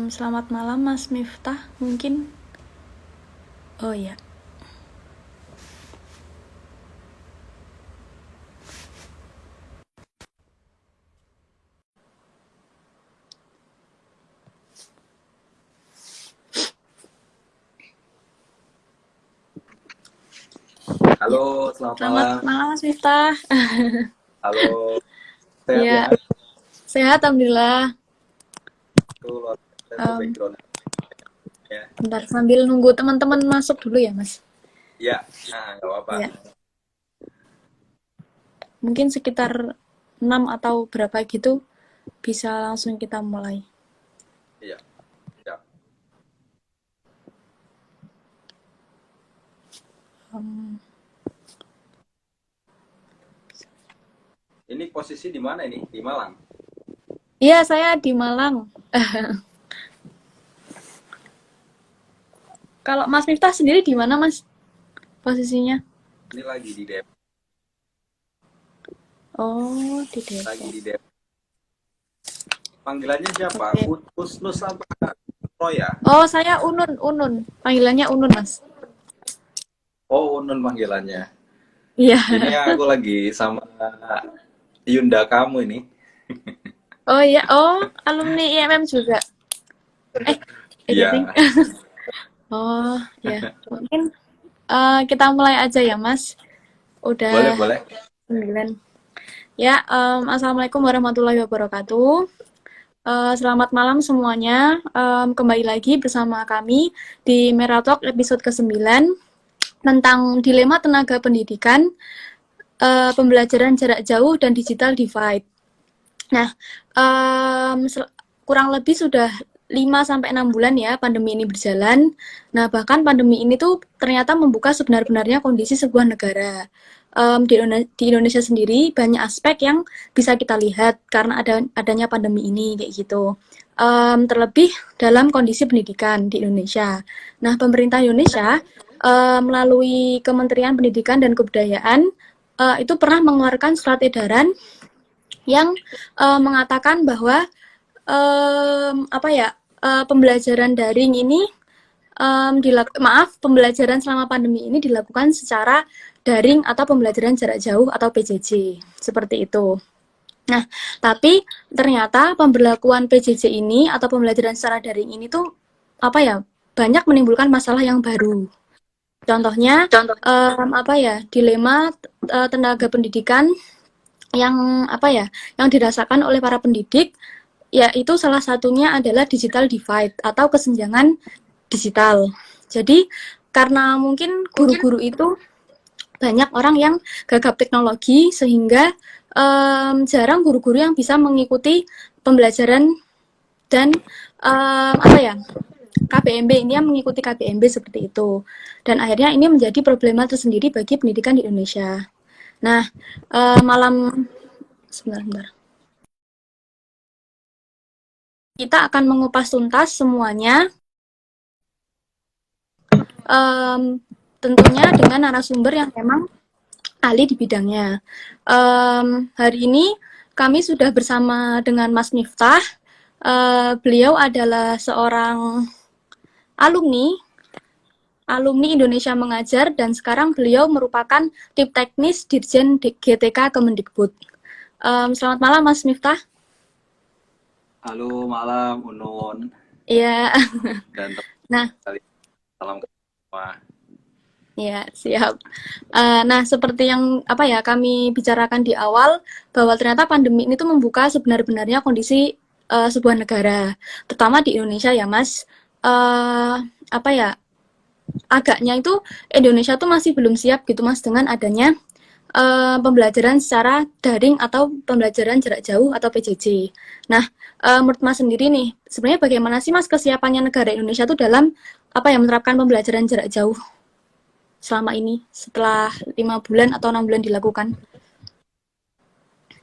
Selamat malam Mas Miftah, mungkin. Oh ya. Halo, selamat Selamat malam. malam Mas Miftah. Halo, sehat Ya, ya? sehat alhamdulillah. Tuh, luar biasa tuh Em, background ya. Bentar sambil nunggu teman-teman masuk dulu ya Mas. Ya, nah, nggak apa-apa. Ya, mungkin sekitar 6 atau berapa gitu bisa langsung kita mulai. Iya, ya. Em, Ini posisi di mana ini? Di Malang. Iya, saya di Malang. Kalau Mas Miftah sendiri di mana Mas posisinya? Ini lagi di Depok. Oh, di Lagi Depok. di Depok. Panggilannya siapa? Oke. Usnus apa Roya? Oh, saya Unun, Unun. Panggilannya Unun, Mas. Oh, Unun panggilannya. Iya. Ini aku lagi sama Yunda kamu ini. Oh iya, oh alumni IMM juga. Eh, editing. Iya, Oh ya, mungkin kita mulai aja ya Mas. boleh, Udah boleh. 9. Ya, Assalamualaikum warahmatullahi wabarakatuh. Selamat malam semuanya. Kembali lagi bersama kami di Meratalk episode ke-9 tentang dilema tenaga pendidikan, pembelajaran jarak jauh dan digital divide. Nah, kurang lebih sudah 5 sampai 6 bulan ya pandemi ini berjalan. Nah, bahkan pandemi ini tuh ternyata membuka sebenar-benarnya kondisi sebuah negara. Di Indonesia sendiri banyak aspek yang bisa kita lihat karena adanya pandemi ini kayak gitu. Terlebih dalam kondisi pendidikan di Indonesia. Nah, pemerintah Indonesia melalui Kementerian Pendidikan dan Kebudayaan itu pernah mengeluarkan surat edaran yang mengatakan bahwa apa ya, pembelajaran daring ini pembelajaran selama pandemi ini dilakukan secara daring atau pembelajaran jarak jauh atau PJJ seperti itu. Nah, tapi ternyata pemberlakuan PJJ ini atau pembelajaran secara daring ini tuh apa ya, banyak menimbulkan masalah yang baru. Contohnya apa ya, dilema tenaga pendidikan yang apa ya, yang dirasakan oleh para pendidik, yaitu salah satunya adalah digital divide atau kesenjangan digital. Jadi karena mungkin guru-guru itu banyak orang yang gagap teknologi sehingga jarang guru-guru yang bisa mengikuti pembelajaran dan apa ya, KBMB ini yang mengikuti KBMB seperti itu. Dan akhirnya ini menjadi problema tersendiri bagi pendidikan di Indonesia. Nah, malam sebentar. Kita akan mengupas tuntas semuanya, tentunya dengan narasumber yang memang ahli di bidangnya. Hari ini kami sudah bersama dengan Mas Miftah. Beliau adalah seorang alumni alumni Indonesia Mengajar dan sekarang beliau merupakan tim teknis Dirjen GTK Kemendikbud. Selamat malam Mas Miftah. Halo, malam Unun Iya. dan teman Nah, sekalian. Salam semua. ya, siap. Nah, seperti yang apa ya kami bicarakan di awal bahwa ternyata pandemi ini tuh membuka sebenar-benarnya kondisi sebuah negara, terutama di Indonesia ya, Mas. Apa ya, agaknya itu Indonesia tuh masih belum siap gitu, Mas, dengan adanya pembelajaran secara daring atau pembelajaran jarak jauh atau PJJ. Nah, menurut Mas sendiri nih, sebenarnya bagaimana sih Mas kesiapannya negara Indonesia tuh dalam apa ya menerapkan pembelajaran jarak jauh selama ini setelah 5 bulan atau 6 bulan dilakukan?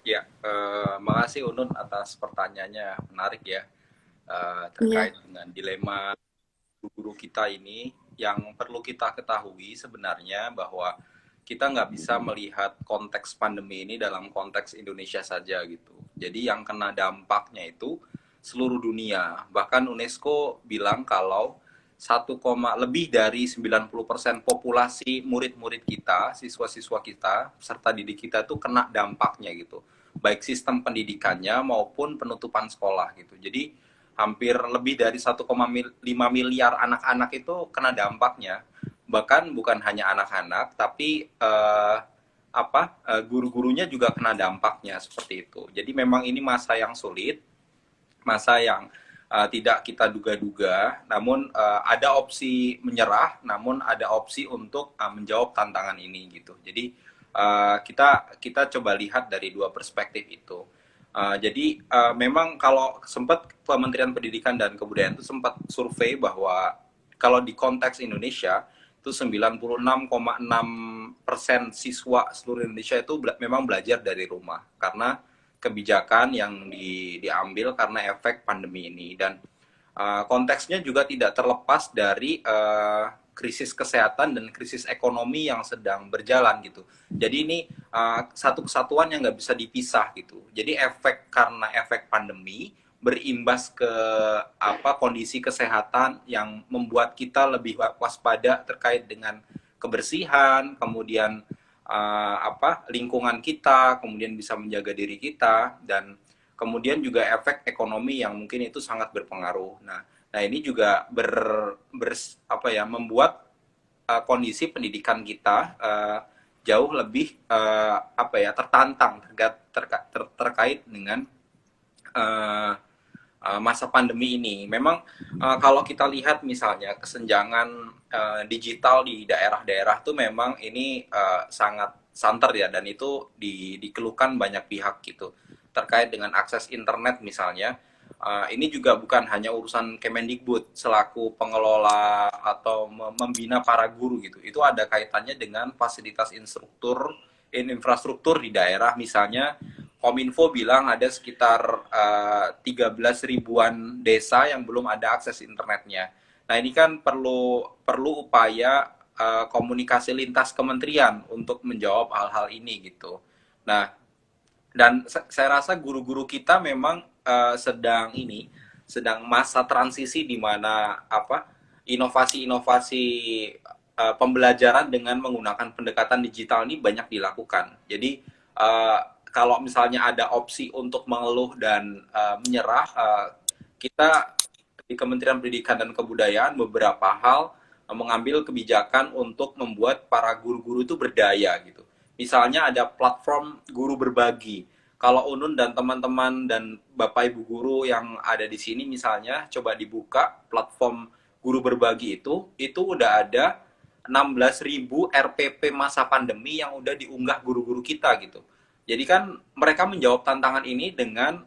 Ya, makasih Unun atas pertanyaannya, menarik ya, Iya, terkait dengan dilema guru kita ini. Yang perlu kita ketahui sebenarnya bahwa kita nggak bisa melihat konteks pandemi ini dalam konteks Indonesia saja gitu. Jadi yang kena dampaknya itu seluruh dunia. Bahkan UNESCO bilang kalau lebih dari 90% populasi murid-murid kita, siswa-siswa kita, peserta didik kita tuh kena dampaknya gitu. Baik sistem pendidikannya maupun penutupan sekolah gitu. Jadi hampir lebih dari 1,5 miliar anak-anak itu kena dampaknya. Bahkan bukan hanya anak-anak, tapi guru-gurunya juga kena dampaknya seperti itu. Jadi memang ini masa yang sulit, masa yang tidak kita duga-duga, namun ada opsi menyerah, namun ada opsi untuk menjawab tantangan ini gitu. Jadi kita coba lihat dari dua perspektif itu. Jadi memang kalau sempat Kementerian Pendidikan dan Kebudayaan itu sempat survei bahwa kalau di konteks Indonesia itu 96,6% siswa seluruh Indonesia itu memang belajar dari rumah karena kebijakan yang diambil karena efek pandemi ini. Dan konteksnya juga tidak terlepas dari krisis kesehatan dan krisis ekonomi yang sedang berjalan gitu. Jadi ini satu kesatuan yang nggak bisa dipisah gitu. Jadi karena efek pandemi berimbas ke kondisi kesehatan yang membuat kita lebih waspada terkait dengan kebersihan, kemudian lingkungan kita, kemudian bisa menjaga diri kita, dan kemudian juga efek ekonomi yang mungkin itu sangat berpengaruh. Nah ini juga membuat kondisi pendidikan kita jauh lebih tertantang terkait dengan masa pandemi ini. Memang kalau kita lihat misalnya kesenjangan digital di daerah-daerah tuh memang ini sangat santer ya, dan itu dikeluhkan banyak pihak gitu terkait dengan akses internet misalnya. Ini juga bukan hanya urusan Kemendikbud selaku pengelola atau membina para guru gitu. Itu ada kaitannya dengan fasilitas infrastruktur di daerah. Misalnya Kominfo bilang ada sekitar 13 ribuan desa yang belum ada akses internetnya. Nah ini kan perlu upaya komunikasi lintas kementerian untuk menjawab hal-hal ini gitu. Nah, dan saya rasa guru-guru kita memang sedang masa transisi di mana inovasi-inovasi pembelajaran dengan menggunakan pendekatan digital ini banyak dilakukan. Jadi kalau misalnya ada opsi untuk mengeluh dan menyerah, kita di Kementerian Pendidikan dan Kebudayaan beberapa hal mengambil kebijakan untuk membuat para guru-guru itu berdaya gitu. Misalnya ada platform guru berbagi. Kalau Unun dan teman-teman dan Bapak Ibu guru yang ada di sini misalnya coba dibuka platform guru berbagi itu udah ada 16.000 RPP masa pandemi yang udah diunggah guru-guru kita gitu. Jadi kan mereka menjawab tantangan ini dengan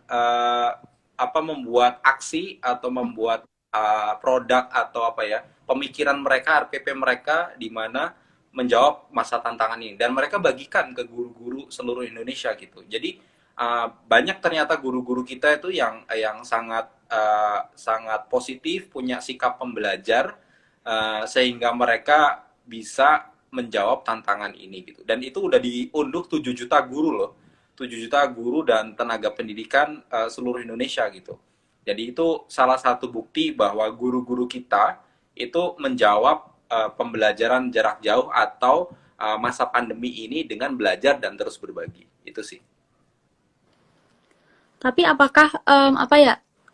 membuat aksi atau membuat produk atau pemikiran mereka, RPP mereka di mana menjawab masa tantangan ini, dan mereka bagikan ke guru-guru seluruh Indonesia gitu. Jadi banyak ternyata guru-guru kita itu yang sangat sangat positif, punya sikap pembelajar sehingga mereka bisa menjawab tantangan ini gitu. Dan itu udah diunduh 7 juta guru loh. 7 juta guru dan tenaga pendidikan seluruh Indonesia gitu. Jadi itu salah satu bukti bahwa guru-guru kita itu menjawab pembelajaran jarak jauh atau masa pandemi ini dengan belajar dan terus berbagi. Itu sih. Tapi apakah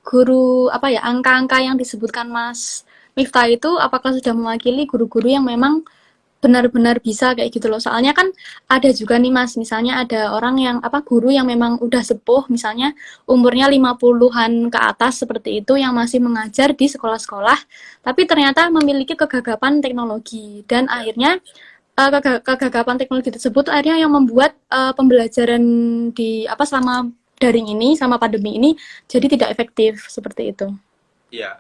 guru angka-angka yang disebutkan Mas Miftah itu apakah sudah mewakili guru-guru yang memang benar-benar bisa kayak gitu loh. Soalnya kan ada juga nih Mas, misalnya ada orang yang guru yang memang udah sepuh, misalnya umurnya 50-an ke atas seperti itu yang masih mengajar di sekolah-sekolah, tapi ternyata memiliki kegagapan teknologi dan akhirnya kegagapan teknologi tersebut akhirnya yang membuat pembelajaran di selama daring ini sama pandemi ini jadi tidak efektif seperti itu. Iya,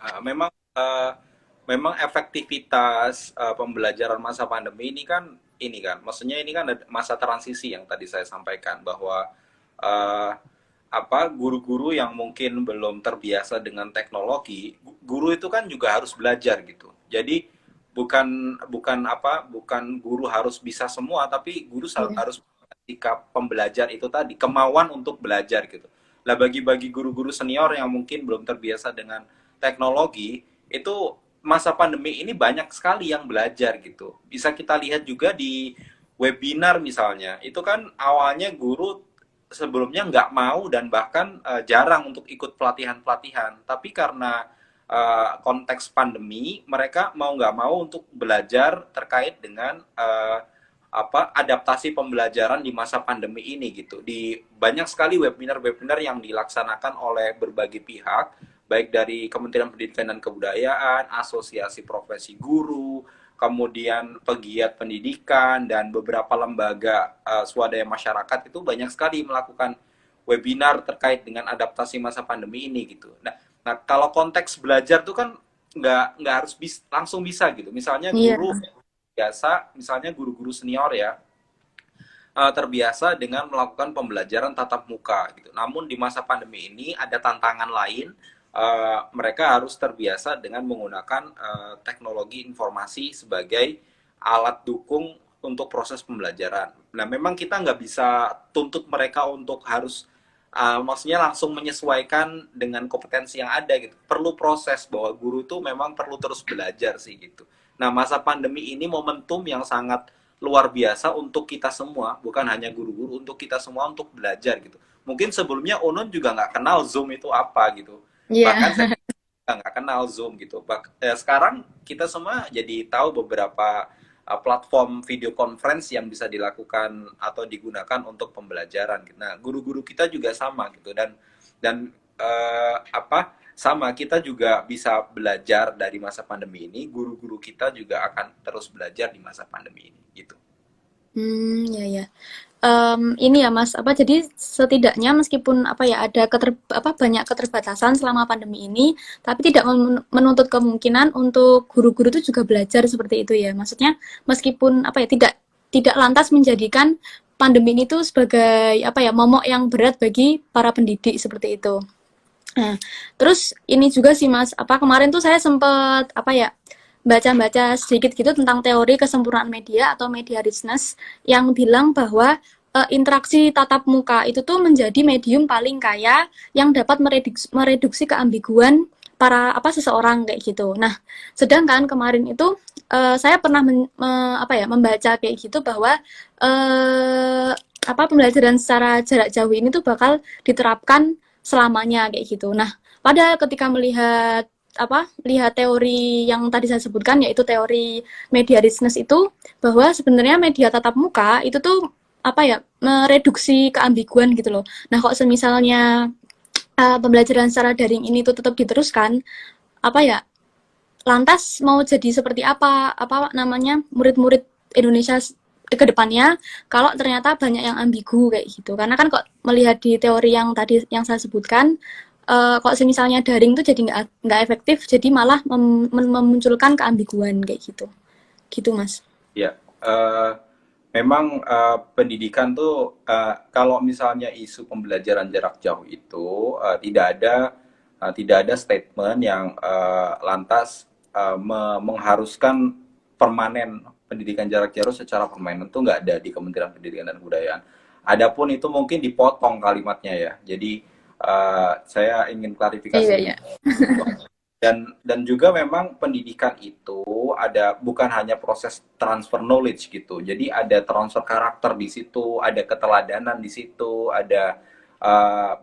memang efektivitas pembelajaran masa pandemi ini kan, maksudnya ini kan masa transisi yang tadi saya sampaikan bahwa uh, guru-guru yang mungkin belum terbiasa dengan teknologi, guru itu kan juga harus belajar gitu. Jadi bukan guru harus bisa semua, tapi guru harus sikap pembelajar itu tadi, kemauan untuk belajar gitu. Lah bagi guru-guru senior yang mungkin belum terbiasa dengan teknologi, itu masa pandemi ini banyak sekali yang belajar gitu. Bisa kita lihat juga di webinar misalnya. Itu kan awalnya guru sebelumnya nggak mau dan bahkan jarang untuk ikut pelatihan-pelatihan. Tapi karena konteks pandemi, mereka mau nggak mau untuk belajar terkait dengan adaptasi pembelajaran di masa pandemi ini gitu. Di banyak sekali webinar-webinar yang dilaksanakan oleh berbagai pihak, baik dari Kementerian Pendidikan dan Kebudayaan, Asosiasi Profesi Guru, kemudian pegiat pendidikan dan beberapa lembaga swadaya masyarakat itu banyak sekali melakukan webinar terkait dengan adaptasi masa pandemi ini gitu. Nah kalau konteks belajar tuh kan nggak harus langsung bisa gitu. Misalnya Iya. guru biasa, misalnya guru-guru senior ya, terbiasa dengan melakukan pembelajaran tatap muka gitu. Namun di masa pandemi ini ada tantangan lain, mereka harus terbiasa dengan menggunakan teknologi informasi sebagai alat dukung untuk proses pembelajaran. Nah, memang kita nggak bisa tuntut mereka untuk harus maksudnya langsung menyesuaikan dengan kompetensi yang ada gitu. Perlu proses bahwa guru itu memang perlu terus belajar sih gitu. Nah, masa pandemi ini momentum yang sangat luar biasa untuk kita semua, bukan hanya guru-guru, untuk kita semua untuk belajar gitu. Mungkin sebelumnya Unun juga nggak kenal Zoom itu apa gitu. Iya. Bahkan saya nggak kenal Zoom gitu. Sekarang kita semua jadi tahu beberapa platform video conference yang bisa dilakukan atau digunakan untuk pembelajaran. Nah, guru-guru kita juga sama gitu dan sama kita juga bisa belajar dari masa pandemi ini. Guru-guru kita juga akan terus belajar di masa pandemi ini gitu. Ya ya. Ini ya Mas, jadi setidaknya meskipun ada banyak keterbatasan selama pandemi ini, tapi tidak menuntut kemungkinan untuk guru-guru itu juga belajar seperti itu ya. Maksudnya meskipun tidak tidak lantas menjadikan pandemi ini tuh sebagai momok yang berat bagi para pendidik seperti itu. Nah, terus ini juga sih Mas, kemarin tuh saya sempat baca-baca sedikit gitu tentang teori kesempurnaan media atau media richness yang bilang bahwa interaksi tatap muka itu tuh menjadi medium paling kaya yang dapat mereduksi keambiguan para seseorang kayak gitu. Nah, sedangkan kemarin itu saya pernah membaca kayak gitu bahwa pembelajaran secara jarak jauh ini tuh bakal diterapkan selamanya kayak gitu. Nah, padahal ketika lihat teori yang tadi saya sebutkan, yaitu teori media richness itu, bahwa sebenarnya media tatap muka itu tuh mereduksi keambiguan gitu loh. Nah, kok semisalnya pembelajaran secara daring ini tuh tetap diteruskan, lantas mau jadi seperti apa namanya murid-murid Indonesia ke depannya kalau ternyata banyak yang ambigu kayak gitu. Karena kan kok melihat di teori yang tadi yang saya sebutkan, kok misalnya daring tuh jadi nggak efektif, jadi malah memunculkan keambiguan kayak gitu Mas. Ya, memang pendidikan tuh kalau misalnya isu pembelajaran jarak jauh itu tidak ada statement yang lantas mengharuskan permanen pendidikan jarak jauh secara permanen itu nggak ada di Kementerian Pendidikan dan Kebudayaan. Adapun itu mungkin dipotong kalimatnya ya. Jadi saya ingin klarifikasi Iya, dulu. iya. Dan juga memang pendidikan itu ada bukan hanya proses transfer knowledge gitu. Jadi ada transfer karakter di situ, ada keteladanan di situ, ada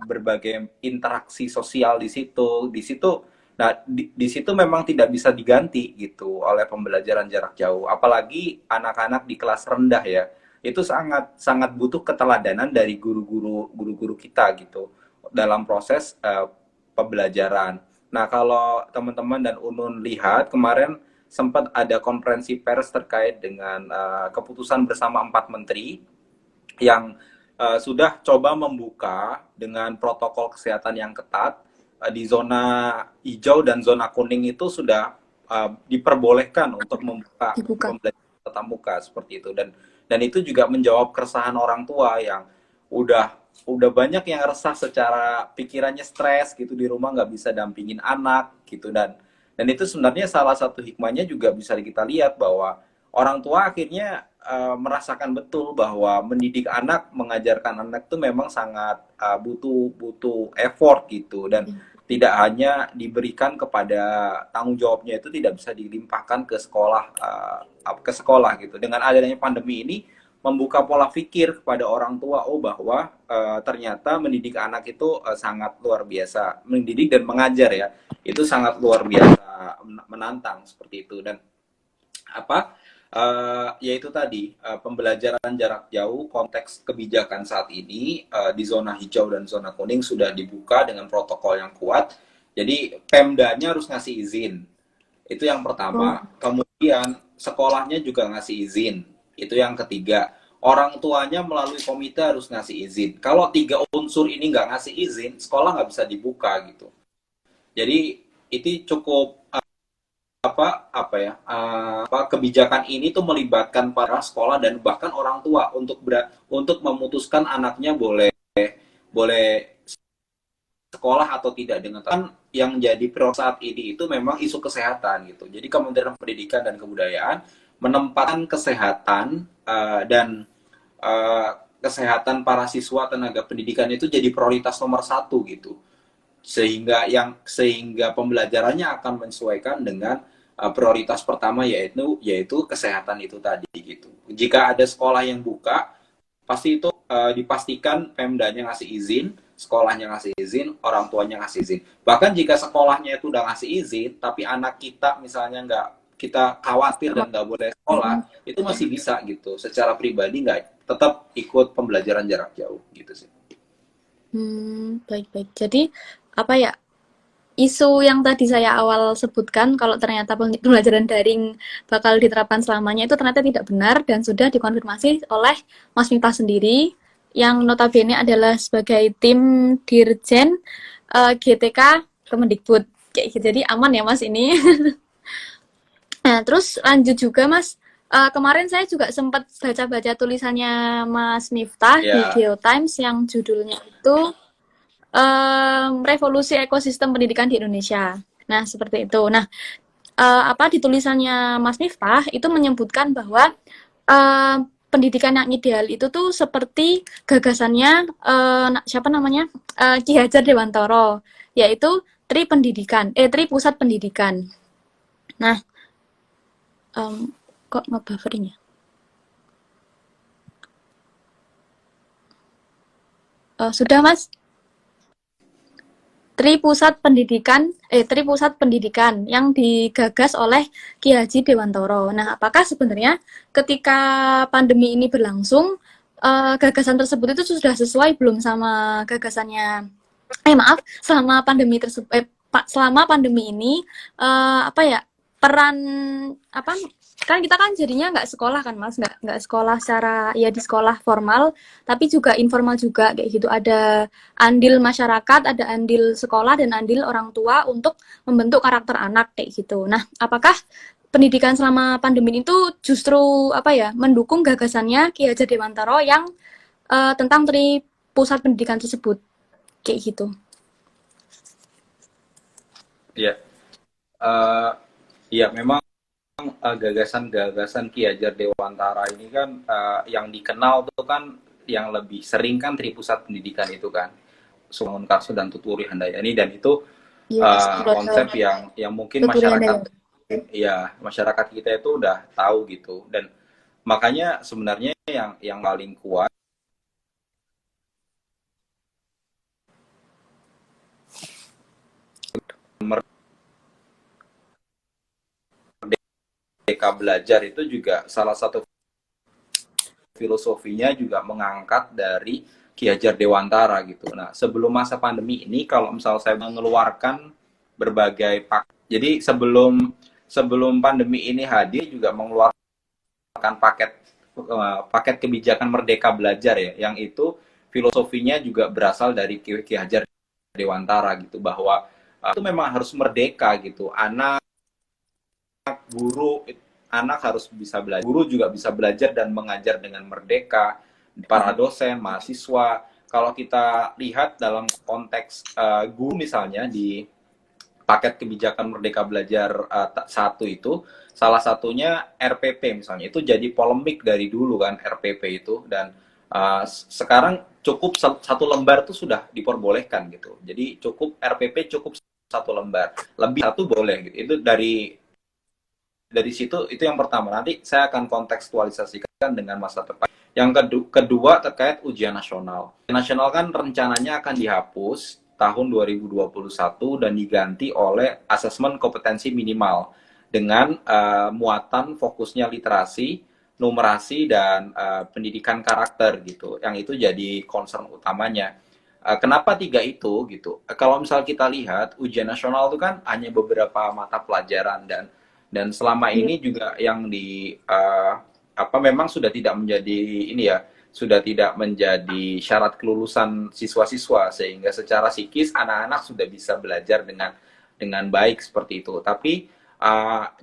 berbagai interaksi sosial di situ. Di situ nah di situ memang tidak bisa diganti gitu oleh pembelajaran jarak jauh. Apalagi anak-anak di kelas rendah ya. Itu sangat sangat butuh keteladanan dari guru-guru kita gitu dalam proses pembelajaran. Nah, kalau teman-teman dan Unun lihat kemarin sempat ada konferensi pers terkait dengan keputusan bersama 4 menteri yang sudah coba membuka dengan protokol kesehatan yang ketat di zona hijau dan zona kuning itu sudah diperbolehkan untuk membuka Dibuka. pembelajaran tatap muka seperti itu dan itu juga menjawab keresahan orang tua yang udah banyak yang resah secara pikirannya stres gitu di rumah nggak bisa dampingin anak gitu dan itu sebenarnya salah satu hikmahnya juga bisa kita lihat bahwa orang tua akhirnya merasakan betul bahwa mendidik anak, mengajarkan anak itu memang sangat butuh effort gitu, dan tidak hanya diberikan kepada tanggung jawabnya itu tidak bisa dilimpahkan ke sekolah gitu. Dengan adanya pandemi ini membuka pola pikir kepada orang tua, oh bahwa ternyata mendidik anak itu sangat luar biasa, mendidik dan mengajar ya itu sangat luar biasa menantang seperti itu. Dan apa yaitu tadi pembelajaran jarak jauh, konteks kebijakan saat ini di zona hijau dan zona kuning sudah dibuka dengan protokol yang kuat. Jadi Pemdanya harus ngasih izin, itu yang pertama. Kemudian sekolahnya juga ngasih izin, itu yang ketiga. Orang tuanya melalui komite harus ngasih izin. Kalau tiga unsur ini nggak ngasih izin, sekolah nggak bisa dibuka gitu. Jadi itu cukup kebijakan ini tuh melibatkan para sekolah dan bahkan orang tua untuk memutuskan anaknya boleh boleh sekolah atau tidak. Dengan kan yang jadi prioritas saat ini itu memang isu kesehatan gitu. Jadi Kementerian Pendidikan dan Kebudayaan menempatkan kesehatan dan kesehatan para siswa tenaga pendidikan itu jadi prioritas nomor satu gitu, sehingga pembelajarannya akan menyesuaikan dengan prioritas pertama, yaitu kesehatan itu tadi gitu. Jika ada sekolah yang buka, pasti itu dipastikan Pemdanya ngasih izin, sekolahnya ngasih izin, orang tuanya ngasih izin. Bahkan jika sekolahnya itu udah ngasih izin, tapi anak kita misalnya nggak, kita khawatir dan nggak boleh sekolah, itu masih bisa gitu. Secara pribadi nggak, tetap ikut pembelajaran jarak jauh gitu sih. Baik-baik. Jadi apa ya, isu yang tadi saya awal sebutkan kalau ternyata pembelajaran daring bakal diterapkan selamanya itu ternyata tidak benar dan sudah dikonfirmasi oleh Mas Miftah sendiri yang notabene adalah sebagai tim Dirjen GTK Kemendikbud. Kayak gitu. Jadi aman ya Mas ini. Nah, terus lanjut juga Mas. Kemarin saya juga sempat baca-baca tulisannya Mas Miftah di Geotimes yang judulnya itu revolusi ekosistem pendidikan di Indonesia. Nah, seperti itu. Nah, di tulisannya Mas Miftah itu menyebutkan bahwa pendidikan yang ideal itu tuh seperti gagasannya siapa namanya? Ki Hajar Dewantara, yaitu Tri Pusat Pendidikan. Nah, kok ngebufferin ya? Sudah Mas? Tri Pusat Pendidikan yang digagas oleh Ki Haji Dewantara. Nah, apakah sebenarnya ketika pandemi ini berlangsung, gagasan tersebut itu sudah sesuai belum sama gagasannya? Selama pandemi ini, peran kan kita kan jadinya nggak sekolah kan Mas, nggak sekolah secara ya di sekolah formal, tapi juga informal juga kayak gitu. Ada andil masyarakat, ada andil sekolah dan andil orang tua untuk membentuk karakter anak kayak gitu. Nah, apakah pendidikan selama pandemi itu justru mendukung gagasannya Ki Hajar Dewantara yang tentang Tri Pusat Pendidikan tersebut kayak gitu? Iya, memang gagasan-gagasan Ki Hajar Dewantara ini kan yang dikenal tuh kan yang lebih sering kan Tri Pusat Pendidikan itu kan Sumangun-Karso dan Tuturi Handayani, dan itu konsep yang mungkin masyarakat kita itu udah tahu gitu, dan makanya sebenarnya yang paling kuat Merdeka Belajar itu juga salah satu filosofinya juga mengangkat dari Ki Hajar Dewantara gitu. Nah, sebelum masa pandemi ini, kalau misal saya mengeluarkan berbagai jadi sebelum pandemi ini hadir juga mengeluarkan paket kebijakan Merdeka Belajar ya, yang itu filosofinya juga berasal dari Ki Hajar Dewantara gitu, bahwa itu memang harus merdeka gitu. Anak harus bisa belajar, guru juga bisa belajar dan mengajar dengan merdeka, para dosen, mahasiswa. Kalau kita lihat dalam konteks guru misalnya di paket kebijakan Merdeka Belajar 1 itu, salah satunya RPP misalnya. Itu jadi polemik dari dulu kan RPP itu, dan sekarang cukup satu lembar tuh sudah diperbolehkan gitu. Jadi cukup RPP cukup satu lembar, lebih satu boleh gitu. Itu dari situ, itu yang pertama. Nanti saya akan kontekstualisasikan dengan masa depan. Yang kedua terkait ujian nasional. Ujian nasional kan rencananya akan dihapus tahun 2021 dan diganti oleh asesmen kompetensi minimal dengan muatan fokusnya literasi, numerasi, dan pendidikan karakter gitu. Yang itu jadi concern utamanya. Kenapa tiga itu gitu? Kalau misal kita lihat ujian nasional itu kan hanya beberapa mata pelajaran, dan selama Iya. ini juga yang di apa memang sudah tidak menjadi ini ya, sudah tidak menjadi syarat kelulusan siswa-siswa, sehingga secara psikis anak-anak sudah bisa belajar dengan baik seperti itu. Tapi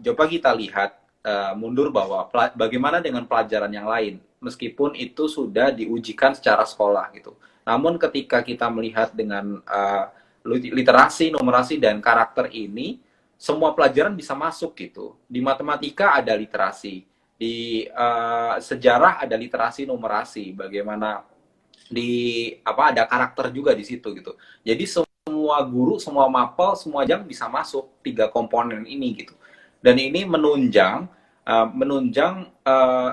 coba kita lihat mundur bahwa bagaimana dengan pelajaran yang lain, meskipun itu sudah diujikan secara sekolah gitu. Namun ketika kita melihat dengan literasi, numerasi, dan karakter ini, semua pelajaran bisa masuk gitu. Di matematika ada literasi, di sejarah ada literasi numerasi, bagaimana di apa ada karakter juga di situ gitu. Jadi semua guru, semua mapel, semua jam bisa masuk tiga komponen ini gitu. Dan ini menunjang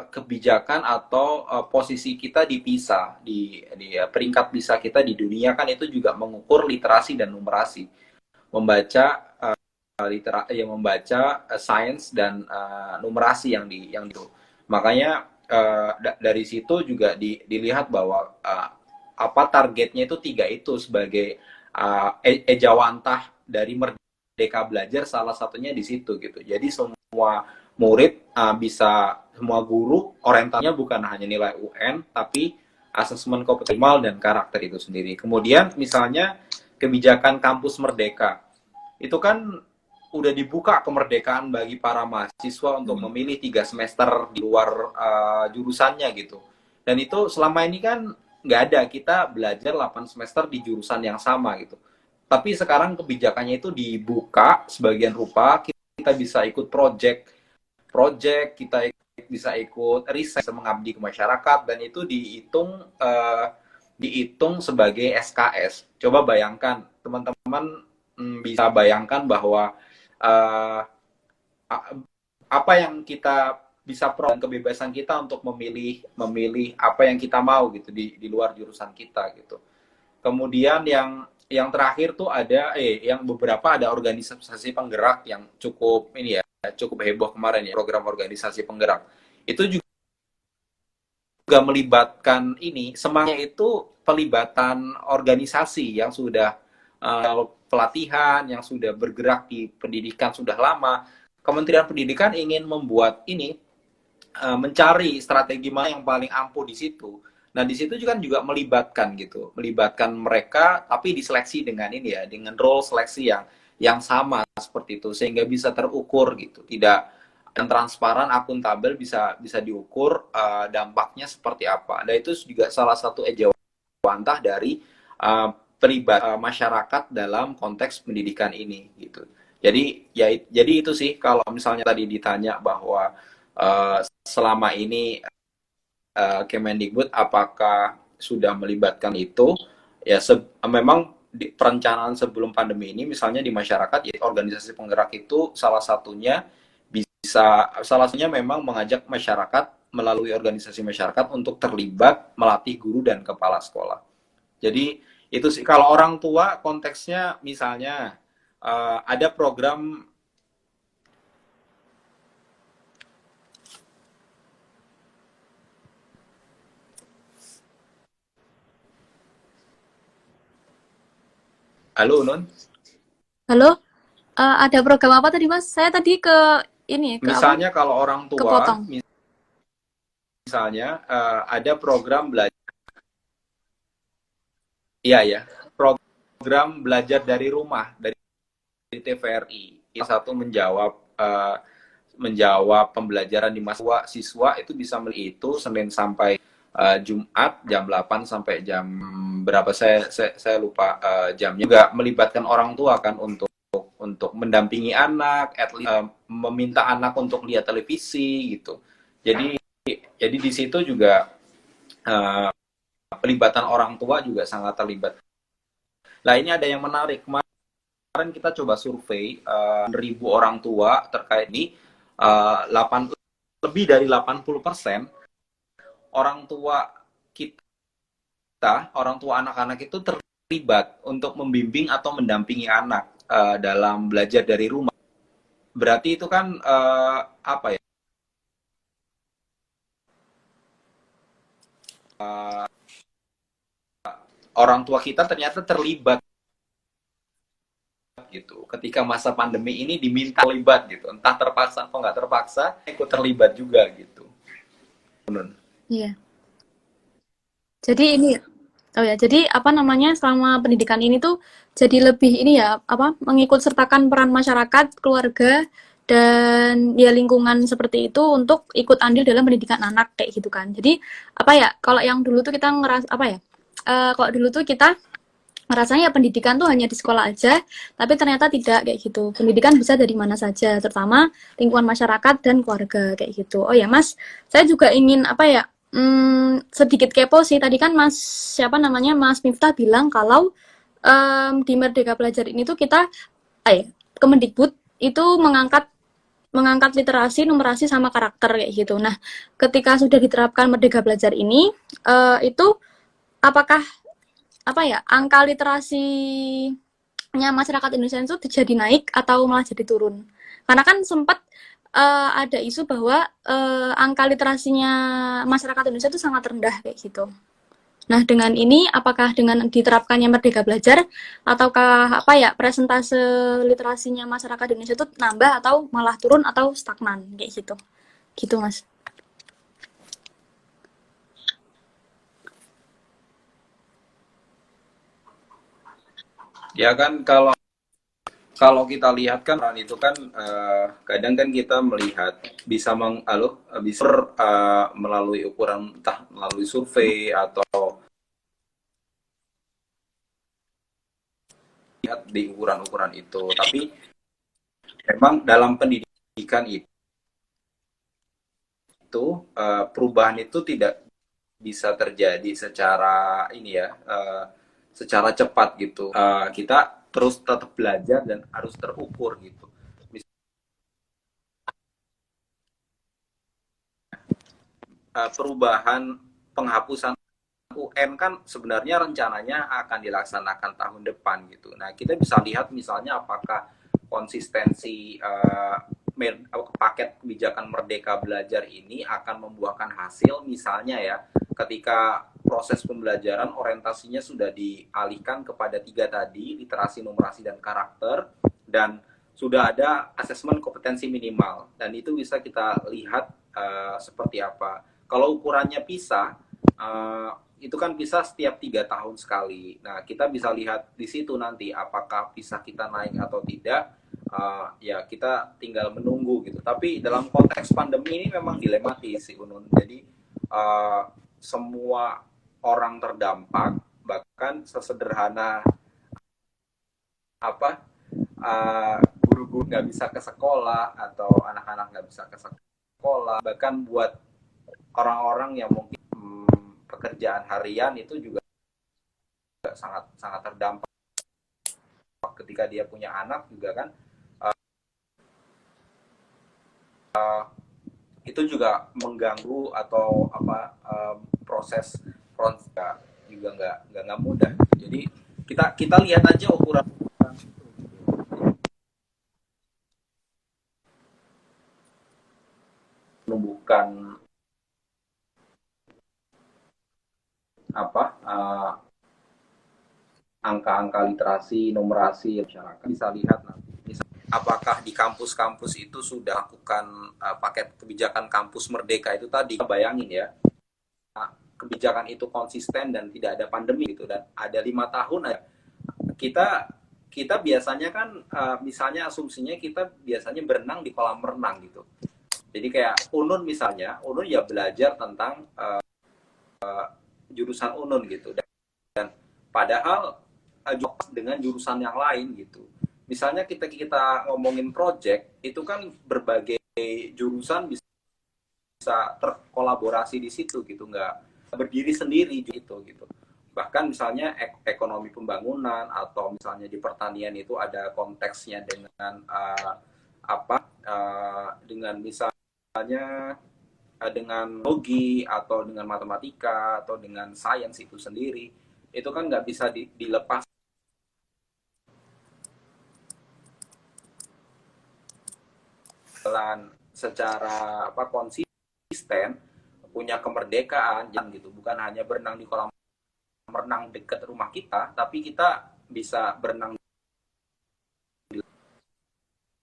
kebijakan atau posisi kita di PISA, di peringkat PISA kita di dunia kan itu juga mengukur literasi dan numerasi, membaca yang membaca sains dan numerasi yang itu. Makanya dari situ juga dilihat bahwa apa targetnya itu tiga itu sebagai ejawantah dari Merdeka Belajar, salah satunya di situ gitu. Jadi semua murid semua guru orientasinya bukan hanya nilai UN, tapi asesmen kompetensi dan karakter itu sendiri. Kemudian misalnya kebijakan kampus merdeka, itu kan udah dibuka kemerdekaan bagi para mahasiswa untuk memilih 3 semester di luar jurusannya gitu. Dan itu selama ini kan nggak ada, kita belajar 8 semester di jurusan yang sama gitu. Tapi sekarang kebijakannya itu dibuka sebagian rupa, kita bisa ikut project, kita bisa ikut riset, mengabdi ke masyarakat, dan itu dihitung sebagai SKS. Coba bayangkan, teman-teman bisa bayangkan bahwa apa yang kita bisa dan kebebasan kita untuk memilih apa yang kita mau gitu di luar jurusan kita gitu. Kemudian yang terakhir tuh ada yang beberapa ada organisasi penggerak yang cukup ini ya, cukup heboh kemarin ya, program organisasi penggerak. Itu juga melibatkan ini, semangatnya itu pelibatan organisasi yang sudah pelatihan, yang sudah bergerak di pendidikan sudah lama. Kementerian Pendidikan ingin membuat ini, mencari strategi mana yang paling ampuh di situ. Nah, di situ juga melibatkan gitu, melibatkan mereka, tapi diseleksi dengan ini ya, dengan role seleksi yang sama seperti itu, sehingga bisa terukur gitu, tidak yang transparan, akuntabel, bisa diukur dampaknya seperti apa. Dan itu juga salah satu ejawantah dari terlibat masyarakat dalam konteks pendidikan ini gitu. Jadi itu sih, kalau misalnya tadi ditanya bahwa selama ini Kemendikbud apakah sudah melibatkan itu, ya memang di perencanaan sebelum pandemi ini misalnya di masyarakat ya, organisasi penggerak itu salah satunya memang mengajak masyarakat melalui organisasi masyarakat untuk terlibat melatih guru dan kepala sekolah. Jadi itu sih, kalau orang tua konteksnya misalnya ada program. Halo Nun. Halo, ada program apa tadi Mas? Saya tadi ini ke Misalnya apa? kalau orang tua, Kepotong. misalnya ada program belajar, iya ya, program belajar dari rumah dari TVRI. Yang satu menjawab pembelajaran di masa siswa itu bisa melihat itu Senin sampai Jumat jam 8 sampai jam berapa, saya lupa jamnya. Juga melibatkan orang tua kan untuk untuk mendampingi anak, at least, meminta anak untuk lihat televisi gitu. Jadi di situ juga pelibatan orang tua juga sangat terlibat. Nah ini ada yang menarik, kemarin kita coba survei 1.000 orang tua terkait ini, 8, lebih dari 80% orang tua kita, orang tua anak-anak itu terlibat untuk membimbing atau mendampingi anak dalam belajar dari rumah. Berarti itu kan apa ya? Orang tua kita ternyata terlibat gitu. Ketika masa pandemi ini diminta terlibat gitu. Entah terpaksa atau nggak terpaksa, ikut terlibat juga gitu. Iya. Jadi ini, oh ya, jadi apa namanya, selama pendidikan ini tuh jadi lebih ini ya, apa, mengikut sertakan peran masyarakat, keluarga, dan ya lingkungan seperti itu untuk ikut andil dalam pendidikan anak kayak gitu kan. Jadi apa ya, kalau yang dulu tuh kita ngeras apa ya, kalau dulu tuh kita ngerasanya ya pendidikan tuh hanya di sekolah aja, tapi ternyata tidak kayak gitu. Pendidikan bisa dari mana saja, terutama lingkungan masyarakat dan keluarga kayak gitu. Oh ya Mas, saya juga ingin apa ya, sedikit kepo sih. Tadi kan Mas siapa namanya Mas Miftah bilang kalau di Merdeka Belajar ini tuh kita, Kemendikbud itu mengangkat literasi, numerasi sama karakter kayak gitu. Nah, ketika sudah diterapkan Merdeka Belajar ini, itu apakah apa ya, angka literasinya masyarakat Indonesia itu jadi naik atau malah jadi turun? Karena kan sempat ada isu bahwa angka literasinya masyarakat Indonesia itu sangat rendah kayak gitu. Nah, dengan ini apakah dengan diterapkannya Merdeka Belajar ataukah apa ya, presentase literasinya masyarakat Indonesia itu nambah atau malah turun atau stagnan kayak gitu. Gitu, Mas. Ya kan kalau kita lihat kan itu kan kadang kan kita melihat bisa bisa melalui ukuran, entah melalui survei atau lihat di ukuran-ukuran itu. Tapi memang dalam pendidikan itu perubahan itu tidak bisa terjadi secara ini ya, secara cepat gitu. Kita terus tetap belajar dan harus terukur gitu. Perubahan penghapusan UN kan sebenarnya rencananya akan dilaksanakan tahun depan gitu. Nah, kita bisa lihat misalnya apakah konsistensi paket kebijakan Merdeka Belajar ini akan membuahkan hasil, misalnya ya, ketika proses pembelajaran orientasinya sudah dialihkan kepada 3 tadi, literasi, numerasi, dan karakter, dan sudah ada asesmen kompetensi minimal, dan itu bisa kita lihat seperti apa. Kalau ukurannya PISA, itu kan PISA setiap 3 tahun sekali. Nah, kita bisa lihat di situ nanti apakah PISA kita naik atau tidak. Ya kita tinggal menunggu gitu. Tapi dalam konteks pandemi ini memang dilematis sih Unun. Jadi semua orang terdampak, bahkan sesederhana apa guru-guru nggak bisa ke sekolah atau anak-anak nggak bisa ke sekolah, bahkan buat orang-orang yang mungkin pekerjaan harian itu juga sangat sangat terdampak ketika dia punya anak juga kan. Itu juga mengganggu atau apa proses juga nggak mudah. Jadi kita lihat aja ukuran menumbuhkan apa angka-angka literasi, numerasi masyarakat. Bisa lihat nanti. Apakah di kampus-kampus itu sudah lakukan paket kebijakan kampus merdeka itu tadi? Bayangin ya, kebijakan itu konsisten dan tidak ada pandemi gitu, dan ada 5 tahun aja. Kita biasanya kan misalnya asumsinya kita biasanya berenang di kolam renang gitu. Jadi kayak Unun misalnya, Unun ya belajar tentang jurusan Unun gitu, dan padahal dengan jurusan yang lain gitu. misalnya kita ngomongin project, itu kan berbagai jurusan bisa terkolaborasi di situ gitu, nggak berdiri sendiri gitu. Bahkan misalnya ekonomi pembangunan atau misalnya di pertanian itu ada konteksnya dengan dengan misalnya dengan logi atau dengan matematika atau dengan sains itu sendiri, itu kan nggak bisa dilepas secara konsisten, punya kemerdekaan gitu, bukan hanya berenang di kolam renang dekat rumah kita, tapi kita bisa berenang di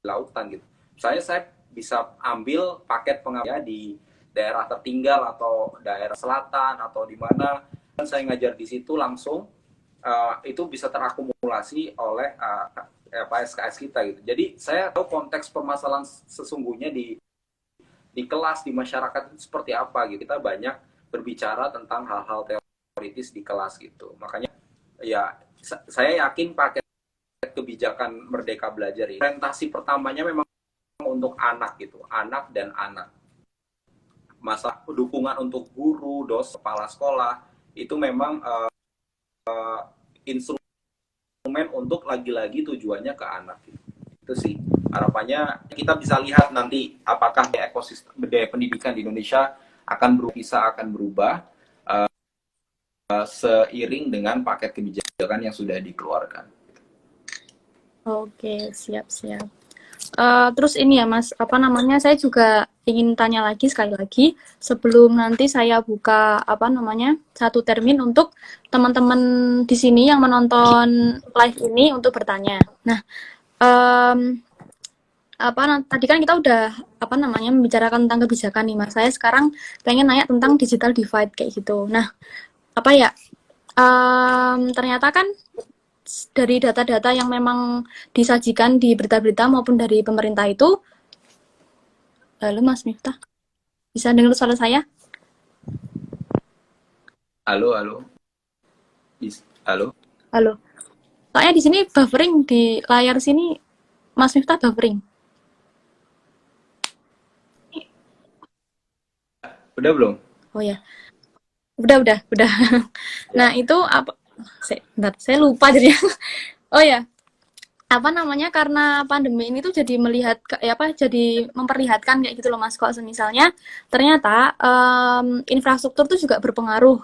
lautan gitu. Saya bisa ambil paket pengajar di daerah tertinggal atau daerah selatan atau di mana, dan saya ngajar di situ langsung, itu bisa terakumulasi oleh SKS kita gitu. Jadi saya tahu konteks permasalahan sesungguhnya di kelas, di masyarakat itu seperti apa gitu. Kita banyak berbicara tentang hal-hal teoritis di kelas gitu. Makanya ya saya yakin paket kebijakan Merdeka Belajar ini orientasi pertamanya memang untuk anak gitu, anak dan anak. Masa dukungan untuk guru, dosen, kepala sekolah itu memang instrumen untuk lagi-lagi tujuannya ke anak gitu. Itu sih harapannya. Kita bisa lihat nanti apakah ekosistem budaya pendidikan di Indonesia akan berubah seiring dengan paket kebijakan yang sudah dikeluarkan. Oke, siap-siap. Terus ini ya Mas, saya juga ingin tanya lagi sekali lagi sebelum nanti saya buka satu termin untuk teman-teman di sini yang menonton live ini untuk bertanya. Nah, tadi kan kita udah membicarakan tentang kebijakan nih Mas. Saya sekarang pengen nanya tentang digital divide kayak gitu. Nah, ternyata kan dari data-data yang memang disajikan di berita-berita maupun dari pemerintah itu, halo Mas Miftah, bisa dengar suara saya? Halo. Halo. Soalnya di sini buffering, di layar sini Mas Miftah buffering. Udah belum? Oh ya. Udah. Nah, itu apa? Saya lupa jadi. Oh ya. Karena pandemi ini tuh jadi jadi memperlihatkan kayak gitu loh Mas, kok misalnya ternyata infrastruktur tuh juga berpengaruh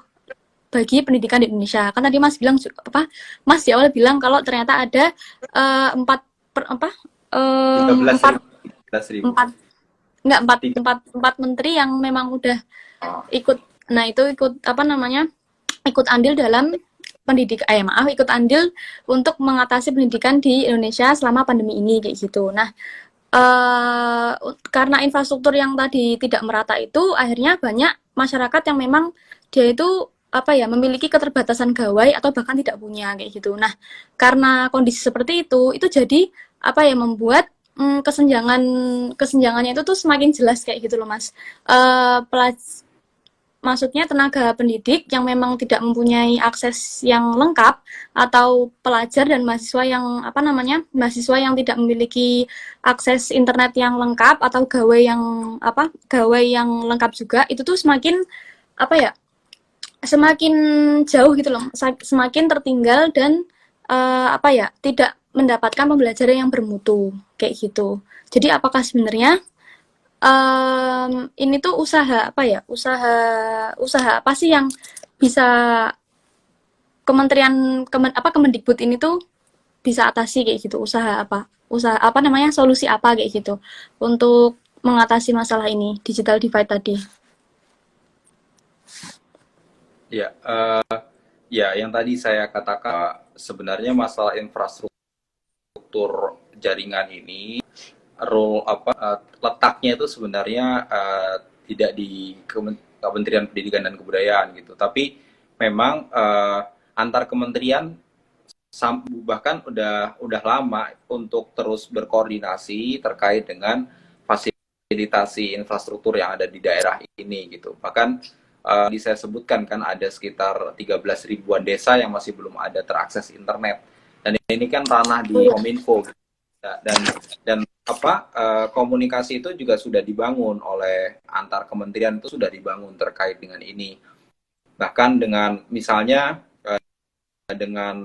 bagi pendidikan di Indonesia. Kan tadi Mas bilang Mas di awal bilang kalau ternyata ada empat menteri yang memang udah ikut ikut andil dalam ikut andil untuk mengatasi pendidikan di Indonesia selama pandemi ini kayak gitu. Nah, karena infrastruktur yang tadi tidak merata itu, akhirnya banyak masyarakat yang memang dia itu memiliki keterbatasan gawai atau bahkan tidak punya kayak gitu. Nah, karena kondisi seperti itu jadi membuat kesenjangannya itu tuh semakin jelas kayak gitu loh Mas. Maksudnya tenaga pendidik yang memang tidak mempunyai akses yang lengkap atau pelajar dan mahasiswa yang tidak memiliki akses internet yang lengkap atau gawai yang lengkap juga, itu tuh semakin semakin jauh gitu loh, semakin tertinggal dan tidak mendapatkan pembelajaran yang bermutu kayak gitu. Jadi apakah sebenarnya ini tuh usaha apa sih yang bisa Kemendikbud ini tuh bisa atasi kayak gitu, solusi apa kayak gitu untuk mengatasi masalah ini, digital divide tadi. Ya, yang tadi saya katakan, sebenarnya masalah infrastruktur jaringan ini letaknya itu sebenarnya tidak di Kementerian Pendidikan dan Kebudayaan gitu, tapi memang antar kementerian bahkan udah lama untuk terus berkoordinasi terkait dengan fasilitasi infrastruktur yang ada di daerah ini gitu. Bahkan saya sebutkan kan ada sekitar 13 ribuan desa yang masih belum ada terakses internet, dan ini kan ranah di Kominfo. dan dan komunikasi itu juga sudah dibangun oleh antar kementerian, itu sudah dibangun terkait dengan ini, bahkan dengan misalnya dengan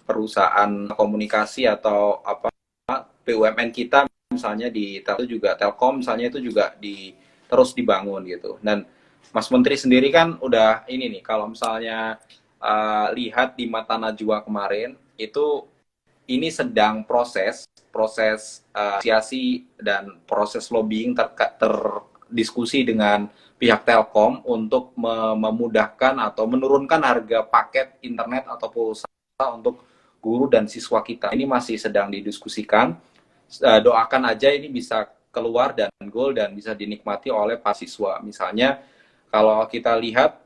perusahaan komunikasi atau BUMN kita misalnya di juga Telkom misalnya itu juga terus dibangun gitu. Dan Mas Menteri sendiri kan udah ini nih, kalau misalnya lihat di Mata Najwa kemarin itu, ini sedang proses dan proses lobbying terdiskusi dengan pihak Telkom untuk memudahkan atau menurunkan harga paket internet atau pulsa untuk guru dan siswa kita. Ini masih sedang didiskusikan. Doakan aja ini bisa keluar dan goal dan bisa dinikmati oleh para siswa. Misalnya kalau kita lihat,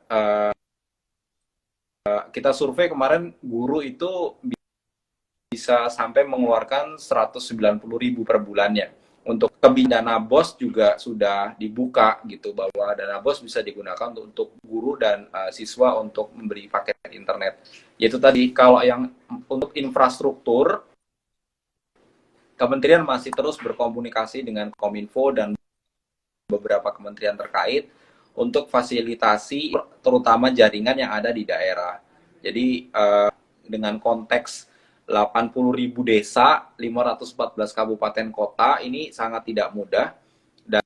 kita survei kemarin, guru itu bisa sampai mengeluarkan 190.000 per bulannya. Untuk dana BOS juga sudah dibuka gitu, bahwa dana BOS bisa digunakan untuk guru dan siswa untuk membeli paket internet. Yaitu tadi, kalau yang untuk infrastruktur, kementerian masih terus berkomunikasi dengan Kominfo dan beberapa kementerian terkait untuk fasilitasi terutama jaringan yang ada di daerah. Jadi dengan konteks 80.000 desa, 514 kabupaten kota, ini sangat tidak mudah. Dan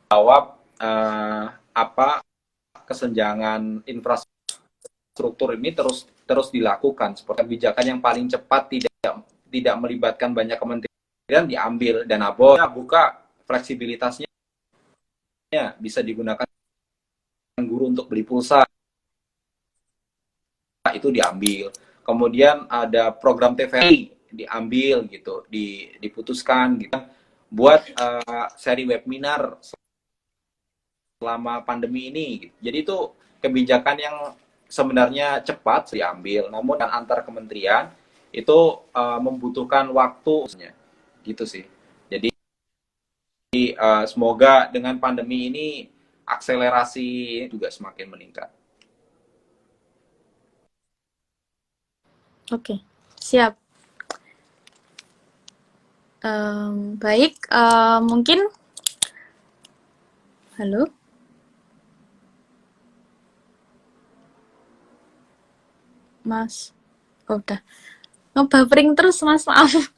jawab kesenjangan infrastruktur ini terus dilakukan. Seperti kebijakan yang paling cepat, tidak melibatkan banyak kementerian, diambil. Dan buka fleksibilitasnya, bisa digunakan guru untuk beli pulsa, itu diambil. Kemudian ada program TVRI diambil gitu, diputuskan gitu, buat seri webinar selama pandemi ini gitu. Jadi itu kebijakan yang sebenarnya cepat diambil, namun antar kementerian itu membutuhkan waktu gitu sih. Jadi semoga dengan pandemi ini akselerasi juga semakin meningkat. Oke, siap. Baik, mungkin halo, Mas. Oh, udah ngebuffering terus, Mas, maaf.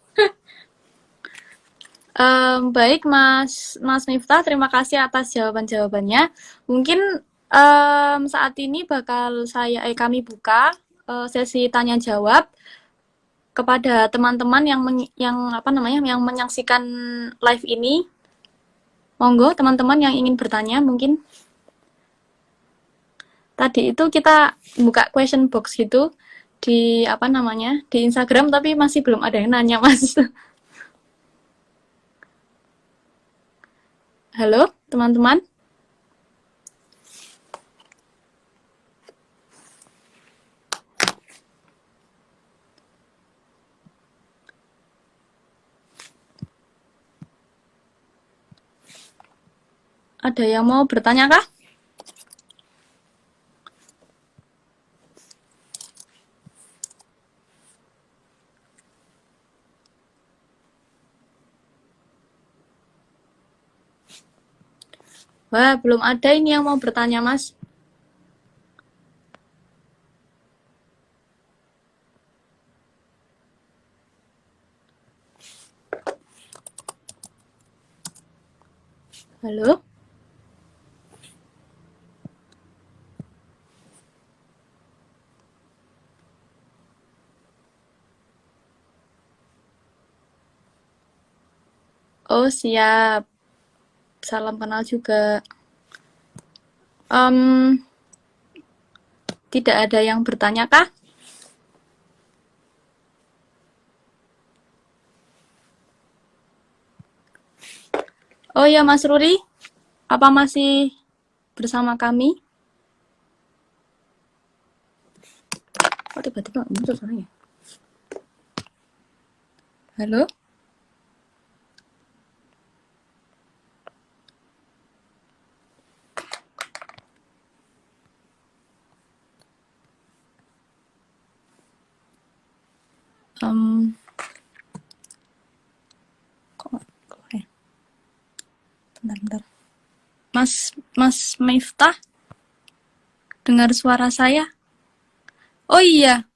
Baik, Mas Miftah, terima kasih atas jawaban-jawabannya. Mungkin saat ini bakal kami buka sesi tanya jawab kepada teman-teman yang menyaksikan live ini. Monggo teman-teman yang ingin bertanya mungkin. Tadi itu kita buka question box gitu di di Instagram, tapi masih belum ada yang nanya, Mas. Halo, teman-teman. Ada yang mau bertanya kah? Wah, belum ada ini yang mau bertanya, Mas. Halo? Oh, siap. Salam kenal juga. Tidak ada yang bertanya kah? Oh ya, Mas Ruri, apa masih bersama kami? Oh, tiba-tiba muncul suaranya. Halo? Em, kok nggak keluar ya? Bentar. Mas Miftah, dengar suara saya? Oh iya,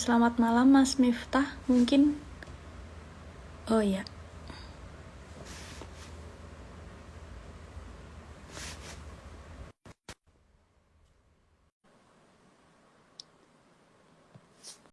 selamat malam Mas Miftah, mungkin. Oh iya,